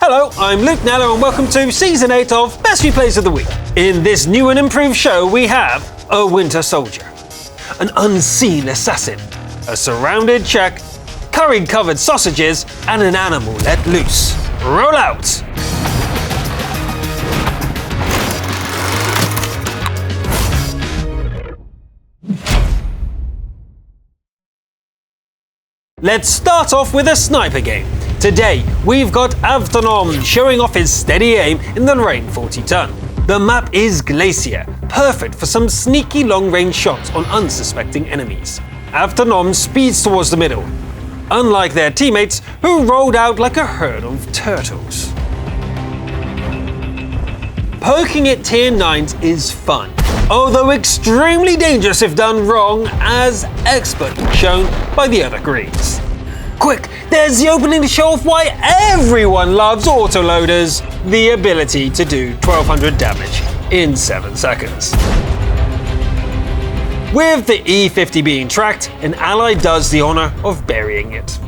Hello, I'm Luke Nello and welcome to Season 8 of Best Replays of the Week. In this new and improved show we have a winter soldier, an unseen assassin, a surrounded check, curry-covered sausages, and an animal let loose. Roll out! Let's start off with a sniper game. Today, we've got Avtonom showing off his steady aim in the Rain 40-ton. The map is Glacier, perfect for some sneaky long-range shots on unsuspecting enemies. Avtonom speeds towards the middle, unlike their teammates who rolled out like a herd of turtles. Poking at tier 9s is fun, although extremely dangerous if done wrong, as expertly shown by the other greens. Quick, there's the opening to show off why everyone loves autoloaders, the ability to do 1200 damage in 7 seconds. With the E50 being tracked, an ally does the honor of burying it.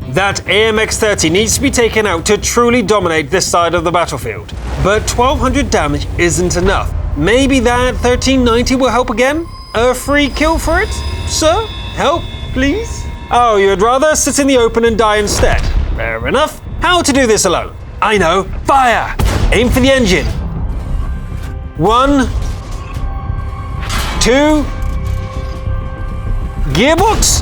That AMX-30 needs to be taken out to truly dominate this side of the battlefield, but 1200 damage isn't enough. Maybe that 1390 will help again? A free kill for it? Sir? Help, please? Oh, you'd rather sit in the open and die instead? Fair enough. How to do this alone? I know. Fire! Aim for the engine. 1, 2... Gearbox?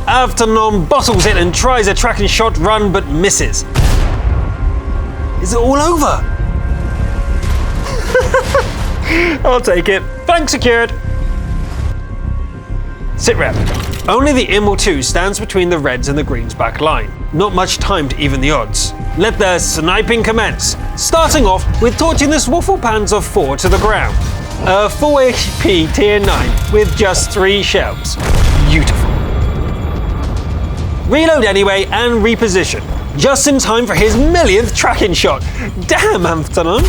Avtonom bottles it and tries a tracking shot run but misses. Is it all over? I'll take it. Flank secured. Sit rep. Only the Immel 2 stands between the Reds and the Greens back line. Not much time to even the odds. Let the sniping commence, starting off with torching this Waffle Panzer 4 to the ground. A full HP tier 9 with just 3 shells. Beautiful. Reload anyway and reposition, just in time for his millionth tracking shot. Damn, Avtonom!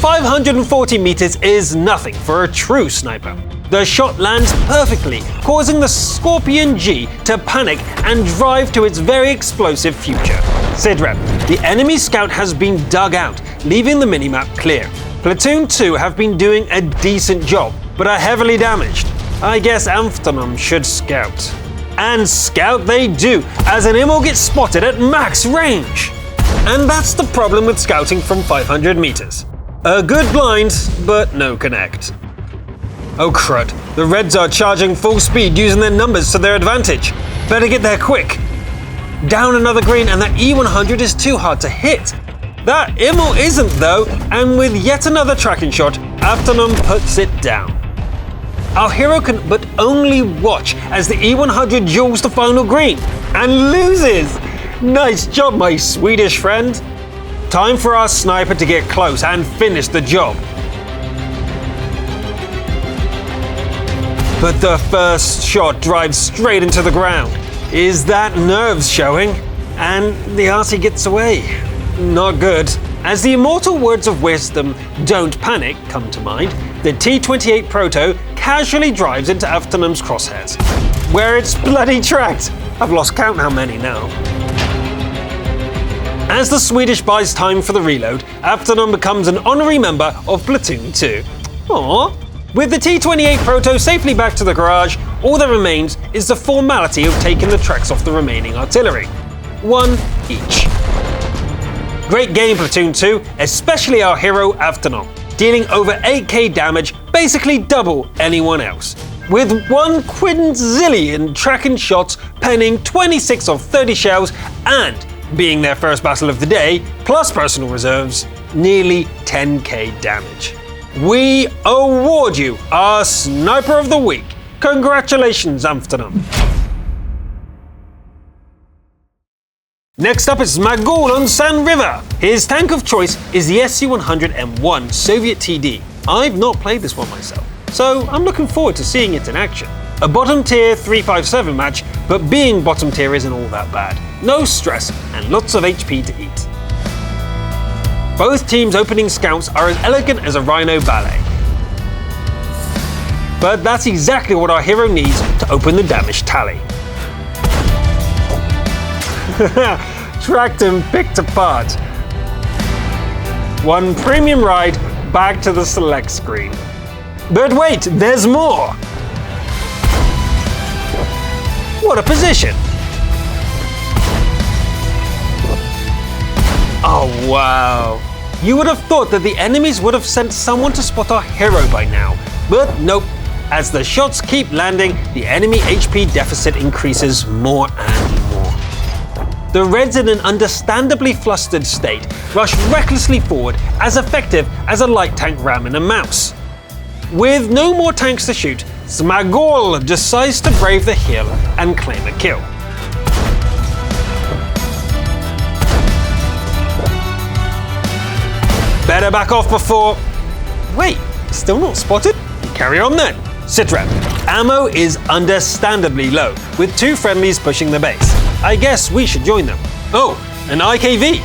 540 meters is nothing for a true sniper. The shot lands perfectly, causing the Scorpion G to panic and drive to its very explosive future. Sitrep, the enemy scout has been dug out, leaving the minimap clear. Platoon 2 have been doing a decent job, but are heavily damaged. I guess Avtonom should scout. And scout they do, as an Immel gets spotted at max range. And that's the problem with scouting from 500 meters. A good blind, but no connect. Oh crud, the Reds are charging full speed using their numbers to their advantage. Better get there quick. Down another green and that E100 is too hard to hit. That Immel isn't though, and with yet another tracking shot, Avtonom puts it down. Our hero can but only watch as the E100 duels the final green, and loses! Nice job, my Swedish friend. Time for our sniper to get close and finish the job. But the first shot drives straight into the ground. Is that nerves showing? And the arty gets away. Not good. As the immortal words of wisdom, "Don't panic," come to mind, the T-28 Proto casually drives into Avtonom's crosshairs, where it's bloody tracked. I've lost count how many now. As the Swedish buys time for the reload, Avtonom becomes an honorary member of Platoon 2. Aww. With the T-28 Proto safely back to the garage, all that remains is the formality of taking the tracks off the remaining artillery. 1 each. Great game, Platoon 2, especially our hero Avtonom, dealing over 8k damage, basically double anyone else. With 1 quinzillion tracking shots, penning 26 of 30 shells, and being their first battle of the day, plus personal reserves, nearly 10k damage. We award you our Sniper of the Week. Congratulations, Avtonom. Next up is Magul on San River. His tank of choice is the SU-100M1 Soviet TD. I've not played this one myself, so I'm looking forward to seeing it in action. A bottom tier 357 match, but being bottom tier isn't all that bad. No stress and lots of HP to eat. Both teams' opening scouts are as elegant as a rhino ballet. But that's exactly what our hero needs to open the damage tally. tracked and picked apart. One premium ride back to the select screen. But wait, there's more! What a position! Oh wow! You would have thought that the enemies would have sent someone to spot our hero by now, but nope. As the shots keep landing, the enemy HP deficit increases more and more. The Reds, in an understandably flustered state, rush recklessly forward, as effective as a light tank ramming a mouse. With no more tanks to shoot, Smagol decides to brave the hill and claim a kill. Better back off before... Wait, still not spotted? Carry on then. Sitrep. Ammo is understandably low, with two friendlies pushing the base. I guess we should join them. Oh, an IKV!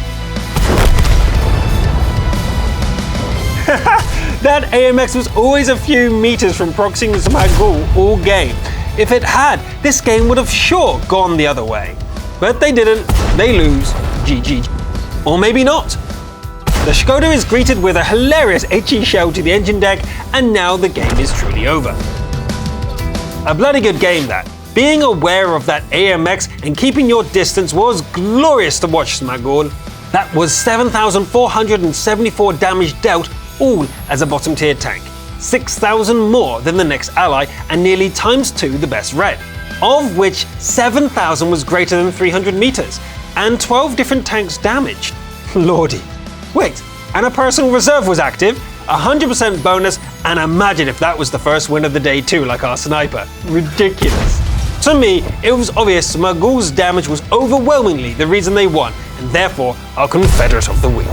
That AMX was always a few meters from proxying Smagol all game. If it had, this game would have sure gone the other way. But they didn't, they lose, GG. Or maybe not. The Skoda is greeted with a hilarious HE shell to the engine deck, and now the game is truly over. A bloody good game that. Being aware of that AMX and keeping your distance was glorious to watch, Smagol. That was 7,474 damage dealt, all as a bottom tier tank. 6,000 more than the next ally and nearly ×2 the best red, of which 7,000 was greater than 300 meters, and 12 different tanks damaged. Lordy. Wait, and a personal reserve was active, 100% bonus, and imagine if that was the first win of the day too, like our sniper. Ridiculous. To me, it was obvious Smagol's damage was overwhelmingly the reason they won, and therefore our Confederate of the week.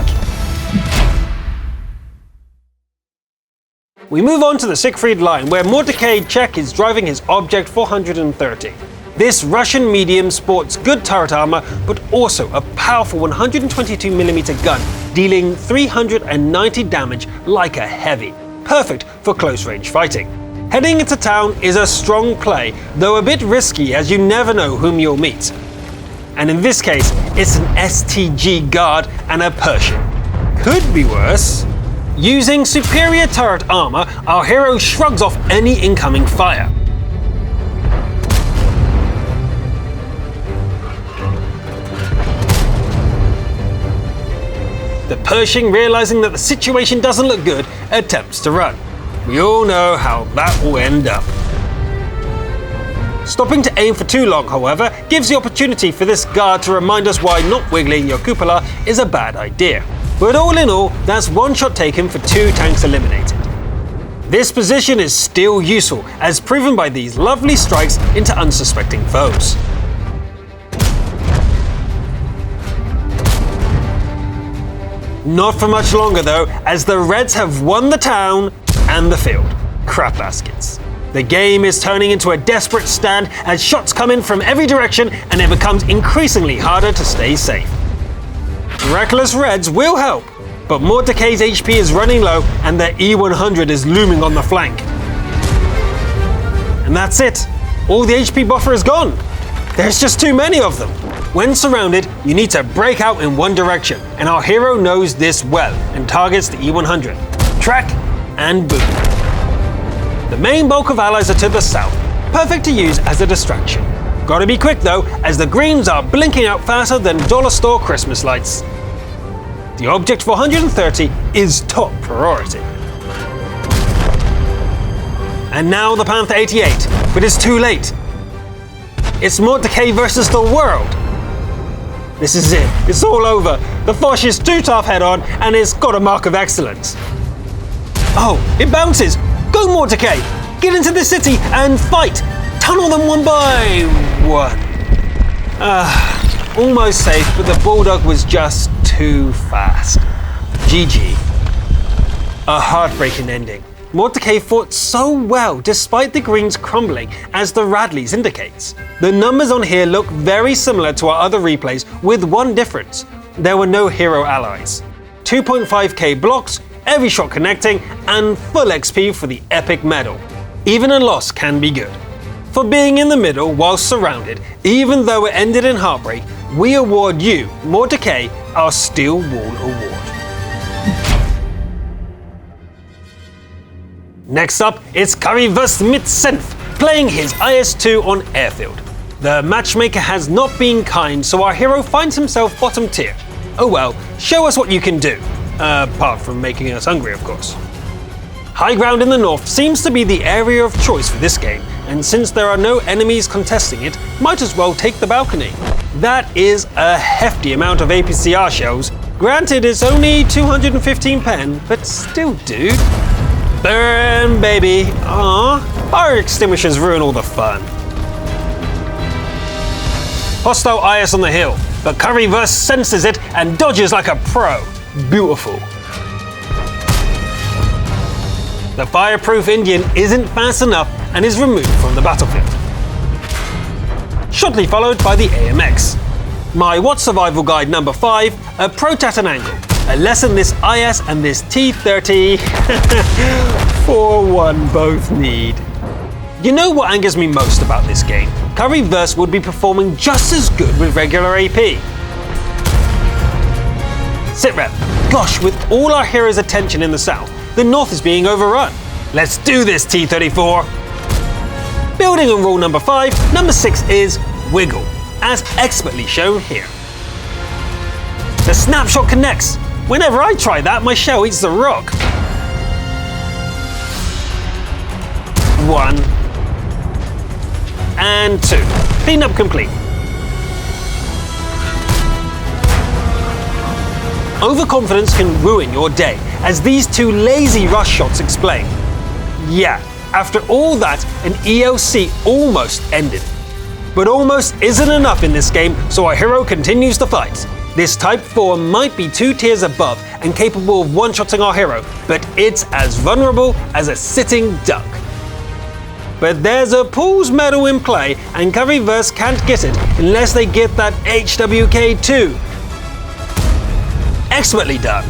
We move on to the Siegfried line, where Mordecai Czech is driving his Object 430. This Russian medium sports good turret armor, but also a powerful 122mm gun, dealing 390 damage like a heavy, perfect for close-range fighting. Heading into town is a strong play, though a bit risky as you never know whom you'll meet. And in this case, it's an STG guard and a Pershing. Could be worse. Using superior turret armor, our hero shrugs off any incoming fire. The Pershing, realizing that the situation doesn't look good, attempts to run. We all know how that will end up. Stopping to aim for too long, however, gives the opportunity for this guard to remind us why not wiggling your cupola is a bad idea. But all in all, that's one shot taken for 2 tanks eliminated. This position is still useful, as proven by these lovely strikes into unsuspecting foes. Not for much longer though, as the Reds have won the town and the field. Crap baskets. The game is turning into a desperate stand as shots come in from every direction and it becomes increasingly harder to stay safe. Reckless Reds will help, but Mordecai's HP is running low and their E100 is looming on the flank. And that's it. All the HP buffer is gone. There's just too many of them. When surrounded, you need to break out in one direction, and our hero knows this well and targets the E100. Track and boom. The main bulk of allies are to the south, perfect to use as a distraction. Gotta be quick though, as the greens are blinking out faster than dollar store Christmas lights. The Object 430 is top priority. And now the Panther 88, but it's too late. It's Mordecai versus the world. This is it. It's all over. The Foch is too tough head on, and it's got a mark of excellence. Oh, it bounces. Go Mordecai! Get into the city and fight! Tunnel them one by one. Almost safe, but the Bulldog was just too fast. GG. A heartbreaking ending. Mordecai fought so well despite the greens crumbling, as the Radleys indicates. The numbers on here look very similar to our other replays, with one difference. There were no hero allies. 2.5k blocks, every shot connecting, and full XP for the epic medal. Even a loss can be good. For being in the middle while surrounded, even though it ended in heartbreak, we award you, Mordecai, our Steel Wall Award. Next up, it's Curry vs. Mitsenf, playing his IS-2 on Airfield. The matchmaker has not been kind, so our hero finds himself bottom tier. Oh well, show us what you can do. Apart from making us hungry, of course. High ground in the north seems to be the area of choice for this game, and since there are no enemies contesting it, might as well take the balcony. That is a hefty amount of APCR shells. Granted, it's only 215 pen, but still, dude. Burn, baby. Aww, fire extinguishers ruin all the fun. Hostile IS on the hill, but Curryverse senses it and dodges like a pro. Beautiful. The fireproof Indian isn't fast enough and is removed from the battlefield. Shortly followed by the AMX. My What Survival Guide number 5, a Protat and Angle. A lesson this IS and this T-30 4-1 both need. You know what angers me most about this game? Curryverse would be performing just as good with regular AP. Sitrep. Gosh, with all our heroes' attention in the south, the north is being overrun. Let's do this, T-34. Building on rule number 5, number 6 is Wiggle, as expertly shown here. The snapshot connects. Whenever I try that, my shell eats the rock. 1 and 2. Cleanup complete. Overconfidence can ruin your day, as these two lazy rush shots explain. Yeah, after all that, an EOC almost ended. But almost isn't enough in this game, so our hero continues to fight. This Type 4 might be 2 tiers above and capable of one-shotting our hero, but it's as vulnerable as a sitting duck. But there's a Pools medal in play, and Curryverse can't get it unless they get that HWK2. Expertly done.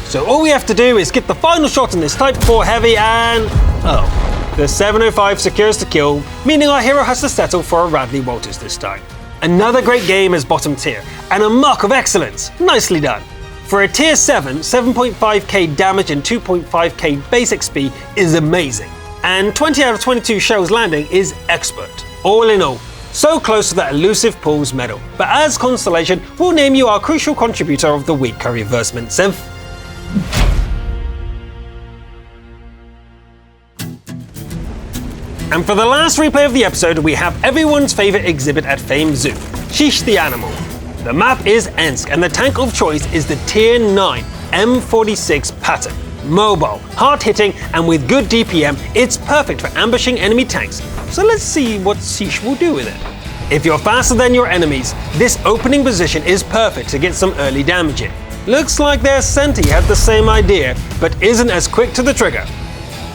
So all we have to do is get the final shot in this Type 4 heavy and... oh. The 705 secures the kill, meaning our hero has to settle for a Radley Walters this time. Another great game as bottom tier, and a mark of excellence. Nicely done. For a tier 7, 7.5k damage and 2.5k base XP is amazing. And 20 out of 22 shells landing is expert. All in all, so close to that elusive Pools medal. But as consolation, we'll name you our crucial contributor of the week, Curryverse Mitsenf. And for the last replay of the episode, we have everyone's favorite exhibit at Fame Zoo, Sheesh the Animal. The map is Ensk, and the tank of choice is the Tier 9 M46 Patton. Mobile, hard-hitting, and with good DPM, it's perfect for ambushing enemy tanks. So let's see what Sheesh will do with it. If you're faster than your enemies, this opening position is perfect to get some early damage in. Looks like their Senti had the same idea, but isn't as quick to the trigger.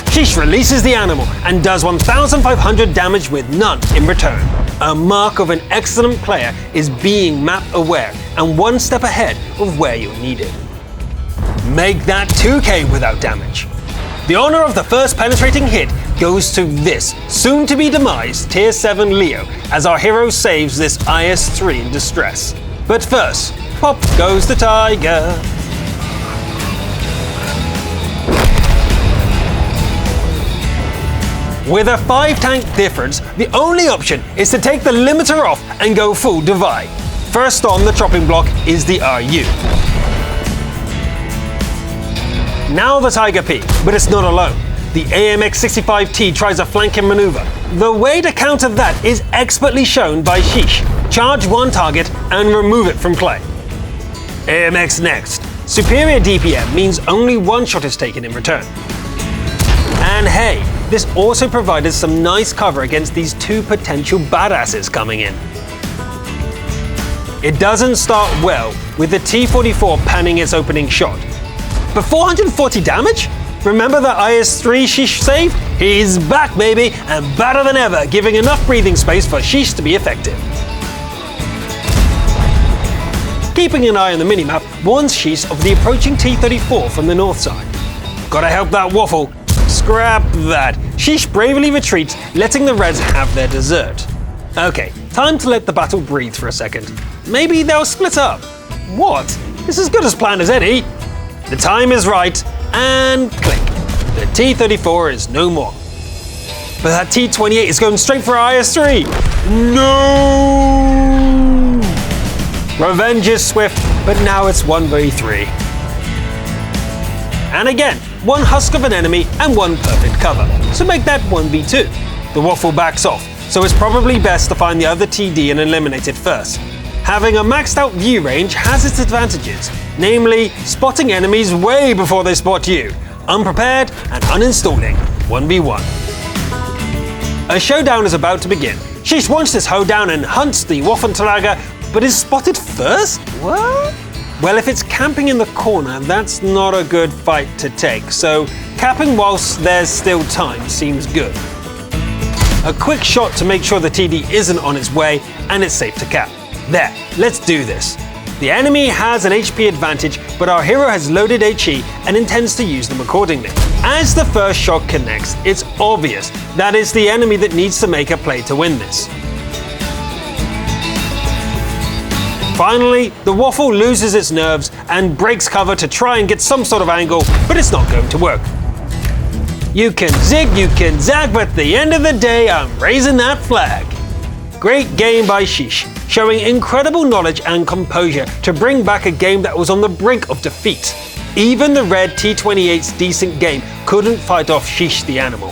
Sheesh releases the animal and does 1,500 damage with none in return. A mark of an excellent player is being map aware and one step ahead of where you're needed. Make that 2k without damage. The honor of the first penetrating hit goes to this soon-to-be demised Tier 7 Leo as our hero saves this IS-3 in distress. But first, pop goes the tiger. With a 5-tank difference, the only option is to take the limiter off and go full divide. First on the chopping block is the RU. Now the Tiger P, but it's not alone. The AMX-65T tries a flanking maneuver. The way to counter that is expertly shown by Sheesh. Charge one target and remove it from play. AMX next. Superior DPM means only one shot is taken in return. And hey, this also provided some nice cover against these two potential badasses coming in. It doesn't start well, with the T-44 panning its opening shot. But 440 damage? Remember that IS-3 Sheesh saved? He's back, baby, and better than ever, giving enough breathing space for Sheesh to be effective. Keeping an eye on the minimap warns Sheesh of the approaching T-34 from the north side. Gotta help that waffle. scrap that. Sheesh bravely retreats, letting the Reds have their dessert. Okay, time to let the battle breathe for a second. Maybe they'll split up. What? It's as good as planned as any. The time is right, and click. The T-34 is no more. But that T-28 is going straight for IS-3. No! Revenge is swift, but now it's 1v3. And again, one husk of an enemy and one perfect cover. So make that 1v2. The waffle backs off, so it's probably best to find the other TD and eliminate it first. Having a maxed out view range has its advantages, namely spotting enemies way before they spot you, unprepared and uninstalling 1v1. A showdown is about to begin. Sheesh wants this hoedown and hunts the Waffenträger, but is spotted first? What? Well, if it's camping in the corner, that's not a good fight to take, so capping whilst there's still time seems good. A quick shot to make sure the TD isn't on its way and it's safe to cap. There, let's do this. The enemy has an HP advantage, but our hero has loaded HE and intends to use them accordingly. As the first shot connects, it's obvious that it's the enemy that needs to make a play to win this. Finally, the Waffle loses its nerves and breaks cover to try and get some sort of angle, but it's not going to work. You can zig, you can zag, but at the end of the day, I'm raising that flag. Great game by Sheesh, showing incredible knowledge and composure to bring back a game that was on the brink of defeat. Even the red T-28's decent game couldn't fight off Sheesh the animal,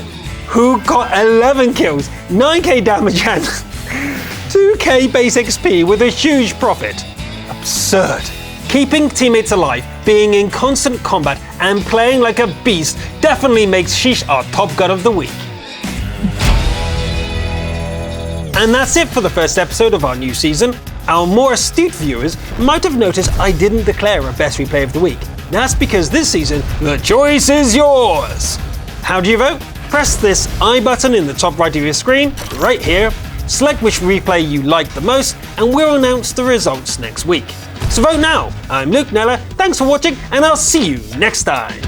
who got 11 kills, 9k damage and 2k base XP with a huge profit. Absurd. Keeping teammates alive, being in constant combat and playing like a beast definitely makes Sheesh our top god of the week. And that's it for the first episode of our new season. Our more astute viewers might have noticed I didn't declare a best replay of the week. That's because this season, the choice is yours. How do you vote? Press this I button in the top right of your screen, right here, select which replay you like the most, and we'll announce the results next week. So vote now. I'm Luke Neller, thanks for watching, and I'll see you next time.